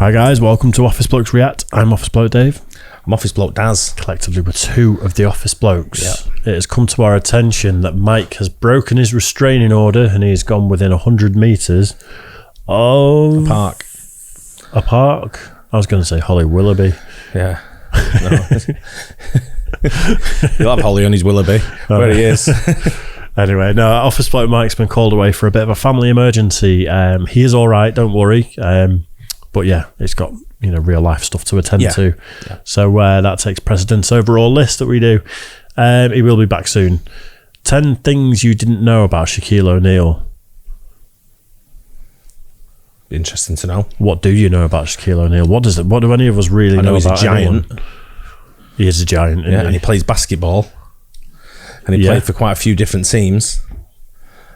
Hi guys, welcome to Office Blokes React. I'm Office Bloke Dave. I'm Office Bloke Daz. Collectively we're two of the Office Blokes. Yeah. It has come to our attention that Mike has broken his restraining order and he's gone within 100 metres of... A park. I was going to say Holly Willoughby. Yeah. No. You'll have Holly on his Willoughby, where he is. Anyway, no, Office Bloke Mike's been called away for a bit of a family emergency. He is all right, don't worry. But yeah, it's got real life stuff to attend to. Yeah. So that takes precedence over all list that we do. He will be back soon. 10 things you didn't know about Shaquille O'Neal. Interesting to know. What do you know about Shaquille O'Neal? What do any of us really know he's about a giant. Anyone? He is a giant, isn't he? And he plays basketball. And he played for quite a few different teams.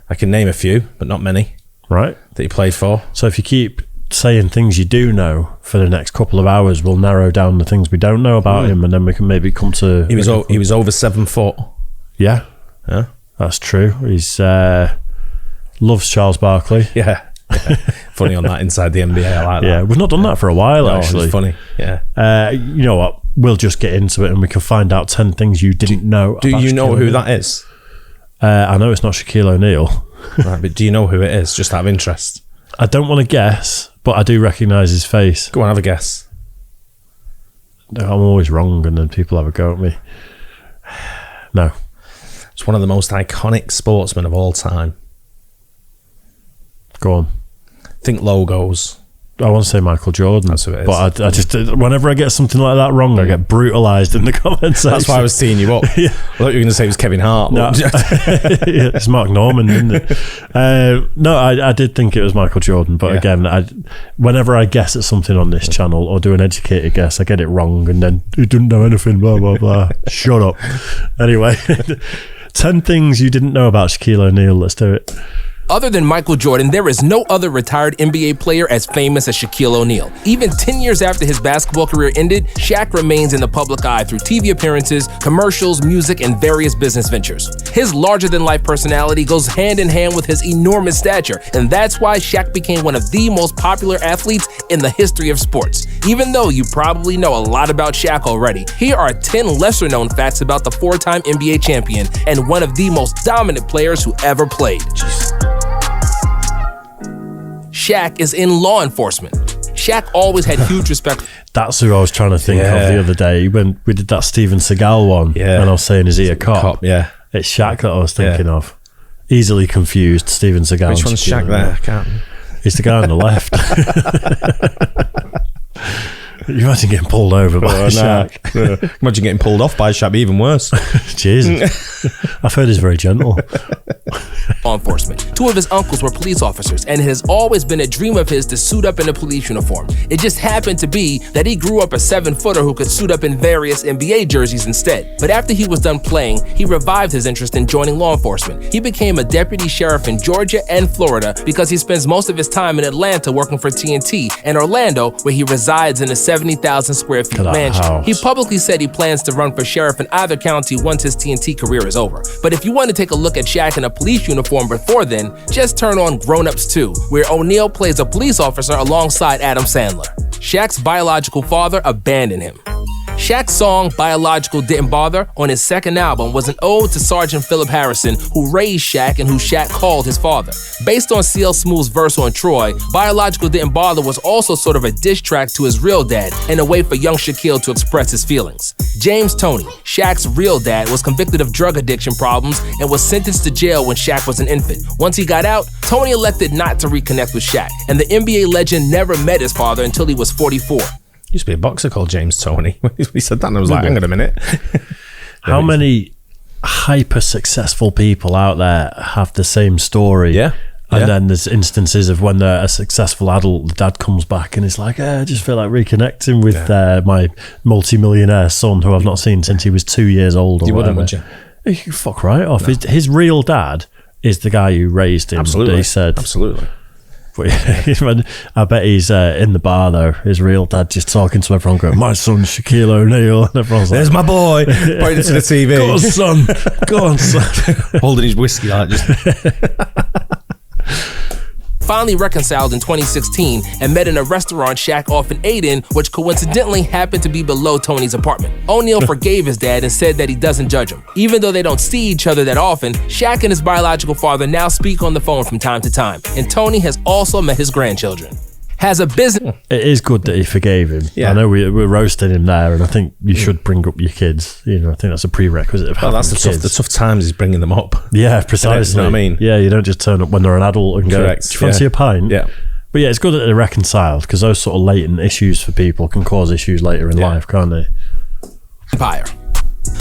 I can name a few, but not many. Right. That he played for. So if you keep saying things you do know for the next couple of hours, we'll narrow down the things we don't know about him, and then we can maybe come to... He was over 7 foot. Yeah. Yeah. That's true. He's loves Charles Barkley. Yeah. Funny on that inside the NBA. I like that. Yeah, we've not done that for a while, actually. It's funny. Yeah. You know what? We'll just get into it and we can find out 10 things you didn't know. Do you know who that is? I know it's not Shaquille O'Neal. Right, but do you know who it is, just out of interest? I don't want to guess, but I do recognise his face. Go on, have a guess. I'm always wrong and then people have a go at me. No. It's one of the most iconic sportsmen of all time. Go on. Think logos. I want to say Michael Jordan. That's who it is. But I just, whenever I get something like that wrong, I get brutalised in the comments section. That's why I was teeing you up. Yeah. I thought you were going to say it was Kevin Hart. No. It's Mark Norman, isn't it? No, I did think it was Michael Jordan, but again, whenever I guess at something on this channel or do an educated guess, I get it wrong and then he didn't know anything, blah, blah, blah. Shut up. Anyway, 10 things you didn't know about Shaquille O'Neal. Let's do it. Other than Michael Jordan, there is no other retired NBA player as famous as Shaquille O'Neal. Even 10 years after his basketball career ended, Shaq remains in the public eye through TV appearances, commercials, music, and various business ventures. His larger-than-life personality goes hand in hand with his enormous stature, and that's why Shaq became one of the most popular athletes in the history of sports. Even though you probably know a lot about Shaq already, here are 10 lesser-known facts about the 4-time NBA champion and one of the most dominant players who ever played. Shaq is in law enforcement. Shaq always had huge respect. That's who I was trying to think of the other day when we did that Steven Seagal one. Yeah. And I was saying, is he a cop? Yeah. It's Shaq that I was thinking of. Easily confused, Steven Seagal. Which one's Shaq there? He's the guy on the left. You imagine getting pulled over by Shaq. Imagine getting pulled off by Shaq, even worse. Jesus. I've heard he's very gentle. Law enforcement. 2 of his uncles were police officers, and it has always been a dream of his to suit up in a police uniform. It just happened to be that he grew up a 7-footer who could suit up in various NBA jerseys instead. But after he was done playing, he revived his interest in joining law enforcement. He became a deputy sheriff in Georgia and Florida because he spends most of his time in Atlanta working for TNT, and Orlando, where he resides in a 70,000 square feet mansion. House. He publicly said he plans to run for sheriff in either county once his TNT career is over. But if you want to take a look at Shaq in a police uniform before then, just turn on Grown Ups 2, where O'Neal plays a police officer alongside Adam Sandler. Shaq's biological father abandoned him. Shaq's song, Biological Didn't Bother, on his second album was an ode to Sergeant Philip Harrison, who raised Shaq and who Shaq called his father. Based on CL Smooth's verse on Troy, Biological Didn't Bother was also sort of a diss track to his real dad and a way for young Shaquille to express his feelings. James Toney, Shaq's real dad, was convicted of drug addiction problems and was sentenced to jail when Shaq was an infant. Once he got out, Toney elected not to reconnect with Shaq, and the NBA legend never met his father until he was 44. Used to be a boxer called James Toney. He said that and I was like, hang on a minute. How many hyper successful people out there have the same story? Yeah. And then there's instances of when they're a successful adult, the dad comes back and it's like, I just feel like reconnecting with my multi-millionaire son who I've not seen since he was 2 years old. Or you wouldn't, whatever. would you? You can fuck right off. No. His real dad is the guy who raised him. Absolutely. He said. Absolutely. But I bet he's in the bar though. His real dad just talking to everyone, going, "My son's Shaquille O'Neal," and everyone's like, "There's my boy," pointing to the TV. Go on, son. Go on, son. Holding his whiskey like just. finally reconciled in 2016 and met in a restaurant Shaq often ate in, which coincidentally happened to be below Tony's apartment. O'Neal forgave his dad and said that he doesn't judge him. Even though they don't see each other that often, Shaq and his biological father now speak on the phone from time to time, and Tony has also met his grandchildren. Has a business. It is good that he forgave him. Yeah. I know we're roasting him there, and I think you should bring up your kids. I think that's a prerequisite of having That's kids. the tough times is bringing them up. Yeah, precisely. You know what I mean? Yeah, you don't just turn up when they're an adult and go, Correct. do you fancy a pint? Yeah. But yeah, it's good that they're reconciled, because those sort of latent issues for people can cause issues later in life, can't they? Empire.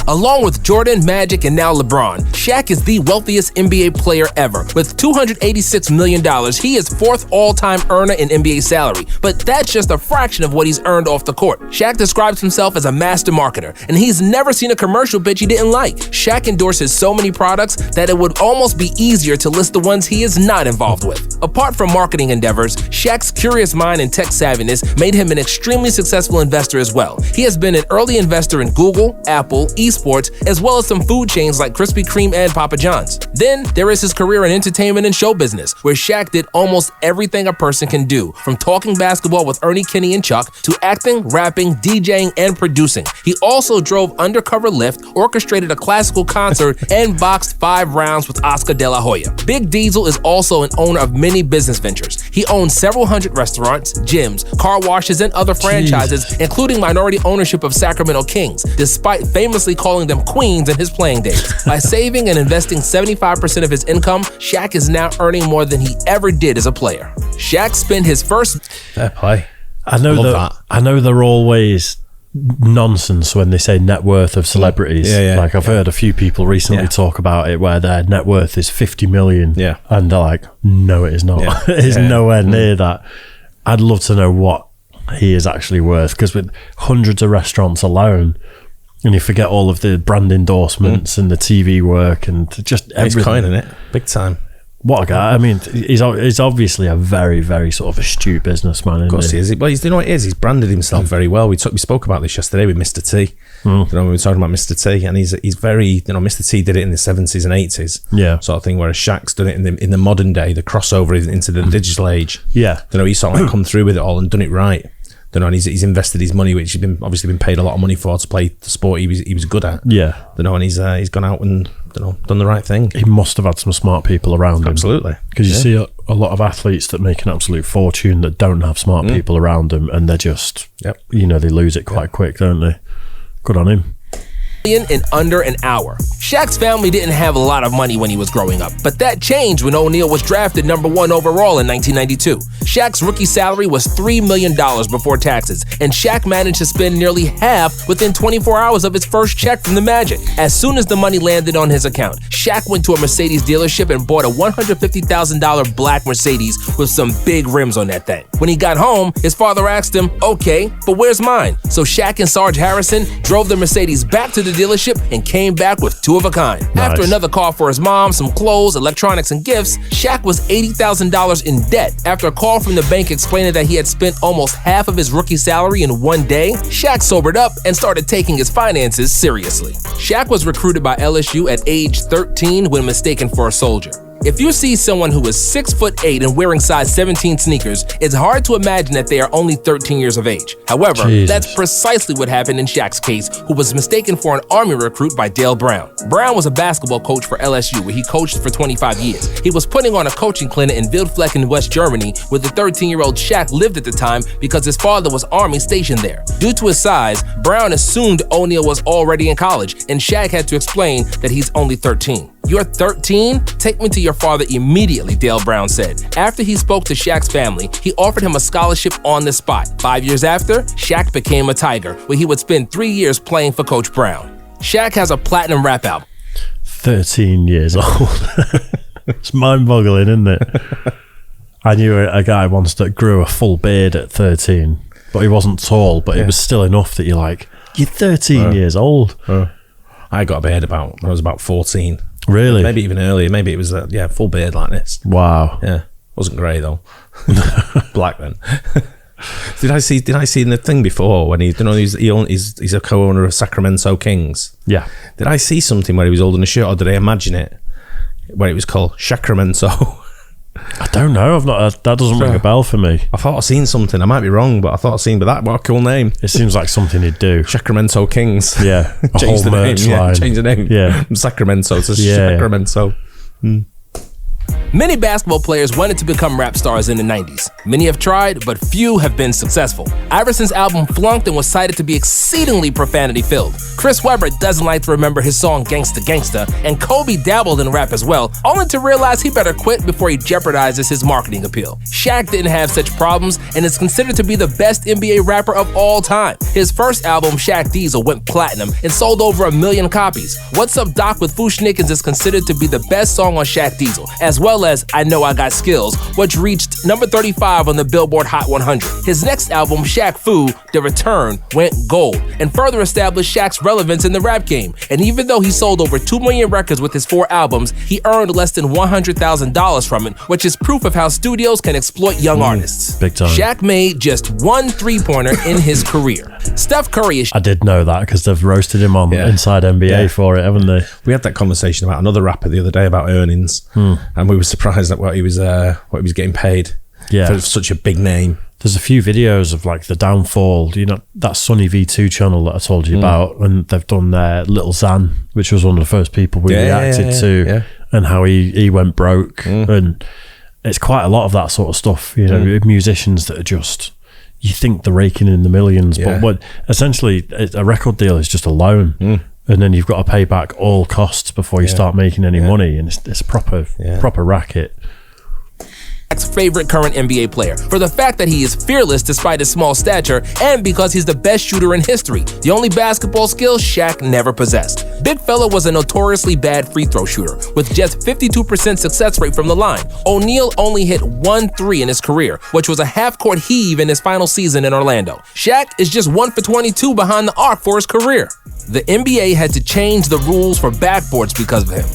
Along with Jordan, Magic, and now LeBron, Shaq is the wealthiest NBA player ever. With $286 million, he is fourth all-time earner in NBA salary. But that's just a fraction of what he's earned off the court. Shaq describes himself as a master marketer, and he's never seen a commercial pitch he didn't like. Shaq endorses so many products that it would almost be easier to list the ones he is not involved with. Apart from marketing endeavors, Shaq's curious mind and tech savviness made him an extremely successful investor as well. He has been an early investor in Google, Apple, esports, as well as some food chains like Krispy Kreme and Papa John's. Then there is his career in entertainment and show business, where Shaq did almost everything a person can do, from talking basketball with Ernie, Kinney, and Chuck to acting, rapping, DJing, and producing. He also drove undercover Lyft, orchestrated a classical concert, and boxed 5 rounds with Oscar de la Hoya. Big Diesel is also an owner of many business ventures. He owns several hundred restaurants, gyms, car washes, and other franchises, including minority ownership of Sacramento Kings, despite famously calling them queens in his playing days. By saving and investing 75% of his income, Shaq is now earning more than he ever did as a player. Shaq spent his first... Fair play. I know Love that. I know they're always nonsense when they say net worth of celebrities. Like I've heard a few people recently talk about it where their net worth is 50 million. Yeah. And they're like, no, it is not. It is nowhere near that. I'd love to know what he is actually worth, because with hundreds of restaurants alone, and you forget all of the brand endorsements and the TV work and just everything. He's coining it big time. What a guy. I mean, he's obviously a very, very sort of astute businessman. Of course he is. Well, you know what it is? He's branded himself very well. We spoke about this yesterday with Mr. T. You know, we were talking about Mr. T, and he's very, Mr. T did it in the 70s and 80s. Sort of thing, whereas Shaq's done it in the modern day, the crossover into the digital age. He's sort of like come through with it all and done it right. And he's invested his money, which he's been paid a lot of money for, to play the sport he was good at. And he's gone out and done the right thing. He must have had some smart people around him. Absolutely, because you see a lot of athletes that make an absolute fortune that don't have smart people around them, and they're just they lose it quite quick, don't they? Good on him. In under an hour. Shaq's family didn't have a lot of money when he was growing up, but that changed when O'Neal was drafted #1 overall in 1992. Shaq's rookie salary was $3 million before taxes, and Shaq managed to spend nearly half within 24 hours of his first check from the Magic. As soon as the money landed on his account, Shaq went to a Mercedes dealership and bought a $150,000 black Mercedes with some big rims on that thing. When he got home, his father asked him, "Okay, but where's mine?" So Shaq and Sarge Harrison drove the Mercedes back to the dealership and came back with 2 of a kind. After another car for his mom, some clothes, electronics, and gifts, Shaq was $80,000 in debt. After a call from the bank explaining that he had spent almost half of his rookie salary in one day, Shaq sobered up and started taking his finances seriously. Shaq was recruited by LSU at age 13 when mistaken for a soldier. If you see someone who is 6'8" and wearing size 17 sneakers, it's hard to imagine that they are only 13 years of age. However, that's precisely what happened in Shaq's case, who was mistaken for an Army recruit by Dale Brown. Brown was a basketball coach for LSU, where he coached for 25 years. He was putting on a coaching clinic in Wildfleck in West Germany, where the 13-year-old Shaq lived at the time because his father was Army stationed there. Due to his size, Brown assumed O'Neal was already in college, and Shaq had to explain that he's only 13. "You're 13? Take me to your father immediately," Dale Brown said. After he spoke to Shaq's family, he offered him a scholarship on the spot. 5 years after, Shaq became a Tiger, where he would spend 3 years playing for Coach Brown. Shaq has a platinum rap album. 13 years old. It's mind-boggling, isn't it? I knew a guy once that grew a full beard at 13, but he wasn't tall, but it was still enough that you're 13 years old. I got a beard when I was about 14. Really? Maybe even earlier. Maybe it was full beard like this. Wow. Yeah, wasn't grey though. Black then. Did I see in the thing before when he's a co-owner of Sacramento Kings? Yeah. Did I see something where he was holding a shirt, or did I imagine it where it was called Sacramento? I don't know. I've not. That doesn't ring a bell for me. I thought I'd seen something. I might be wrong, but I thought I'd seen. But what a cool name! It seems like something he'd do. Sacramento Kings. Yeah, Change the name. Yeah, change the name. Yeah, from Sacramento to Sacramento. Many basketball players wanted to become rap stars in the 90s. Many have tried, but few have been successful. Iverson's album flunked and was cited to be exceedingly profanity-filled. Chris Webber doesn't like to remember his song Gangsta Gangsta, and Kobe dabbled in rap as well, only to realize he better quit before he jeopardizes his marketing appeal. Shaq didn't have such problems and is considered to be the best NBA rapper of all time. His first album, Shaq Diesel, went platinum and sold over 1 million copies. What's Up Doc with Fushnikins is considered to be the best song on Shaq Diesel, as well as I Know I Got Skills, which reached number 35 on the Billboard Hot 100. His next album, Shaq Fu, The Return, went gold and further established Shaq's relevance in the rap game. And even though he sold over 2 million records with his 4 albums, he earned less than $100,000 from it, which is proof of how studios can exploit young artists. Big time. Shaq made just 1 3-pointer in his career. Steph Curry is... I did know that because they've roasted him on Inside NBA for it, haven't they? We had that conversation about another rapper the other day about earnings, and we were surprised at what he was getting paid for such a big name. There's a few videos of like the downfall, that Sunny V2 channel that I told you about, and they've done Little Xan, which was one of the first people we reacted to, and how he went broke, and it's quite a lot of that sort of stuff, musicians that are just, you think they're raking in the millions, but what essentially a record deal is just a loan, and then you've got to pay back all costs before you start making any money, and it's a proper racket. Favorite current NBA player for the fact that he is fearless despite his small stature and because he's the best shooter in history, the only basketball skill Shaq never possessed. Big fella was a notoriously bad free throw shooter with just 52% success rate from the line. O'Neal only hit 1 3 in his career, which was a half-court heave in his final season in Orlando. Shaq is just 1 for 22 behind the arc for his career. The NBA had to change the rules for backboards because of him.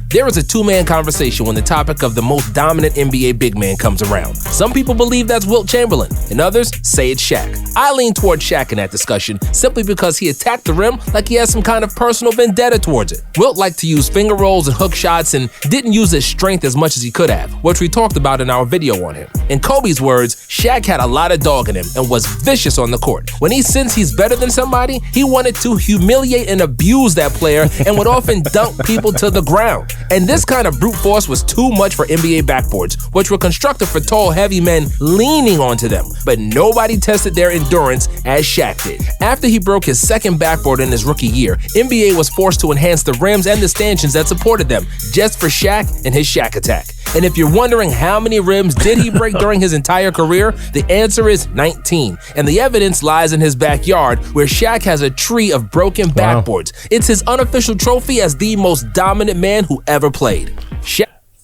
There is a 2-man conversation when the topic of the most dominant NBA big man comes around. Some people believe that's Wilt Chamberlain, and others say it's Shaq. I lean toward Shaq in that discussion simply because he attacked the rim like he had some kind of personal vendetta towards it. Wilt liked to use finger rolls and hook shots and didn't use his strength as much as he could have, which we talked about in our video on him. In Kobe's words, Shaq had a lot of dog in him and was vicious on the court. When he sensed he's better than somebody, he wanted to humiliate and abuse that player and would often dunk people to the ground. And this kind of brute force was too much for NBA backboards, which were constructed for tall, heavy men leaning onto them. But nobody tested their endurance as Shaq did. After he broke his second backboard in his rookie year, NBA was forced to enhance the rims and the stanchions that supported them, just for Shaq and his Shaq attack. And if you're wondering how many rims did he break during his entire career, the answer is 19. And the evidence lies in his backyard, where Shaq has a tree of broken backboards. It's his unofficial trophy as the most dominant man who ever played.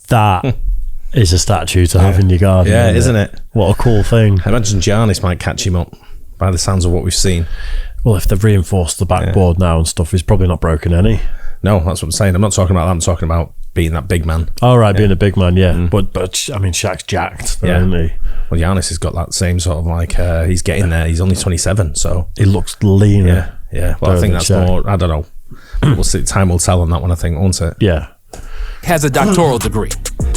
That is a statue to have in your garden. Yeah, isn't it? What a cool thing. I imagine Giannis might catch him up by the sounds of what we've seen. Well, if they've reinforced the backboard now and stuff, he's probably not broken any. No, that's what I'm saying. I'm not talking about that. I'm talking about being that big man. Oh, right, being a big man, But I mean, Shaq's jacked, isn't he? Well, Giannis has got that same sort of like, he's getting there. He's only 27, so. He looks leaner. Yeah. Well, I think that's more, I don't know. We'll see. Time will tell on that one, I think, won't it? Yeah. Has a doctoral degree.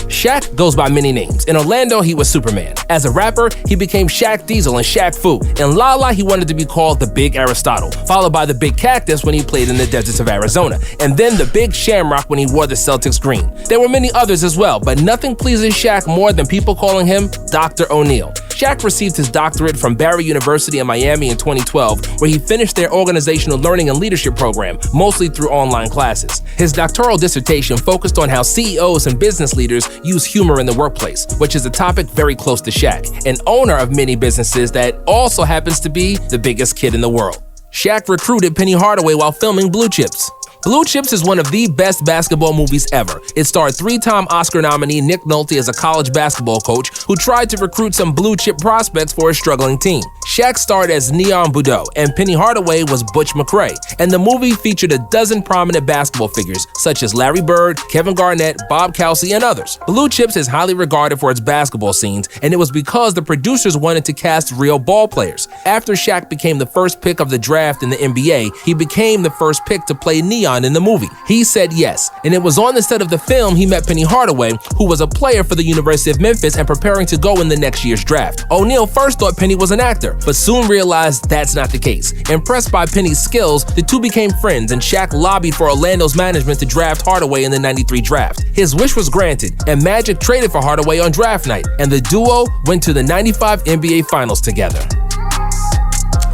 Shaq goes by many names. In Orlando, he was Superman. As a rapper, he became Shaq Diesel and Shaq Fu. In La La, he wanted to be called the Big Aristotle, followed by the Big Cactus when he played in the deserts of Arizona, and then the Big Shamrock when he wore the Celtics green. There were many others as well, but nothing pleases Shaq more than people calling him Dr. O'Neal. Shaq received his doctorate from Barry University in Miami in 2012, where he finished their organizational learning and leadership program, mostly through online classes. His doctoral dissertation focused on how CEOs and business leaders use humor in the workplace, which is a topic very close to Shaq, an owner of many businesses that also happens to be the biggest kid in the world. Shaq recruited Penny Hardaway while filming Blue Chips. Blue Chips is one of the best basketball movies ever. It starred 3-time Oscar nominee Nick Nolte as a college basketball coach who tried to recruit some blue chip prospects for his struggling team. Shaq starred as Neon Boudeau, and Penny Hardaway was Butch McRae. And the movie featured a dozen prominent basketball figures, such as Larry Bird, Kevin Garnett, Bob Cousy, and others. Blue Chips is highly regarded for its basketball scenes, and it was because the producers wanted to cast real ball players. After Shaq became the first pick of the draft in the NBA, he became the first pick to play Neon in the movie. He said yes, and it was on the set of the film he met Penny Hardaway, who was a player for the University of Memphis and preparing to go in the next year's draft. O'Neal first thought Penny was an actor, but soon realized that's not the case. Impressed by Penny's skills, the two became friends, and Shaq lobbied for Orlando's management to draft Hardaway in the '93 draft. His wish was granted, and Magic traded for Hardaway on draft night, and the duo went to the '95 NBA Finals together.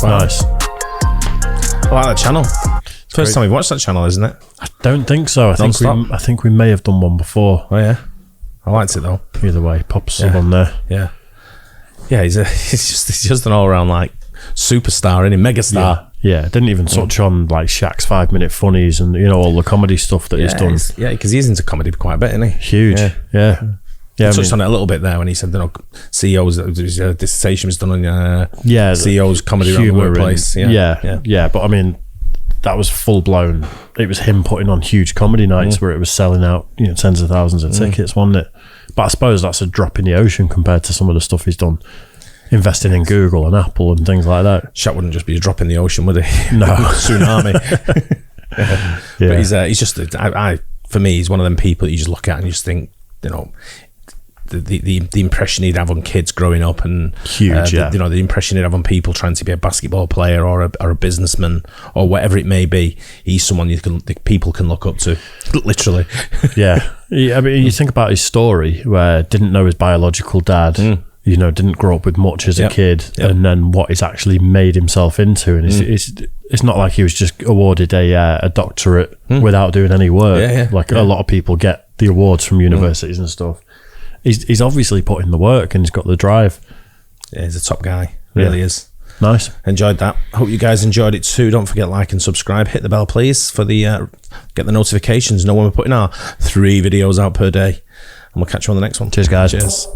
Wow. Nice. I like that channel. First time we've watched that channel, isn't it? I don't think so. I think we may have done one before. Oh yeah, I liked it though. Either way, pop sub on there. Yeah, yeah. He's just an all around like superstar, isn't he? Megastar. Yeah. Didn't even touch on like Shaq's 5-minute funnies and all the comedy stuff that he's done. Because he's into comedy quite a bit, isn't he? Huge. Yeah. He touched on it a little bit there when he said, CEOs, his dissertation was done on CEOs comedy around the workplace. Yeah. But I mean, that was full blown. It was him putting on huge comedy nights where it was selling out, tens of thousands of tickets, wasn't it? But I suppose that's a drop in the ocean compared to some of the stuff he's done, investing in Google and Apple and things like that. Shaq wouldn't just be a drop in the ocean, would he? No, tsunami. But he's just, for me, he's one of them people that you just look at and you just think, the impression he'd have on kids growing up, and huge, the impression he'd have on people trying to be a basketball player or a businessman or whatever it may be. He's someone people can look up to, literally. I mean, you think about his story where didn't know his biological dad. Didn't grow up with much as a kid, and then what he's actually made himself into, and it's not like he was just awarded a doctorate without doing any work. A lot of people get the awards from universities and stuff. He's obviously put in the work and he's got the drive. Yeah, he's a top guy. Really is. Nice. Enjoyed that. Hope you guys enjoyed it too. Don't forget, like and subscribe. Hit the bell, please, for the get the notifications. Know when we're putting our 3 videos out per day. And we'll catch you on the next one. Cheers, guys. Cheers.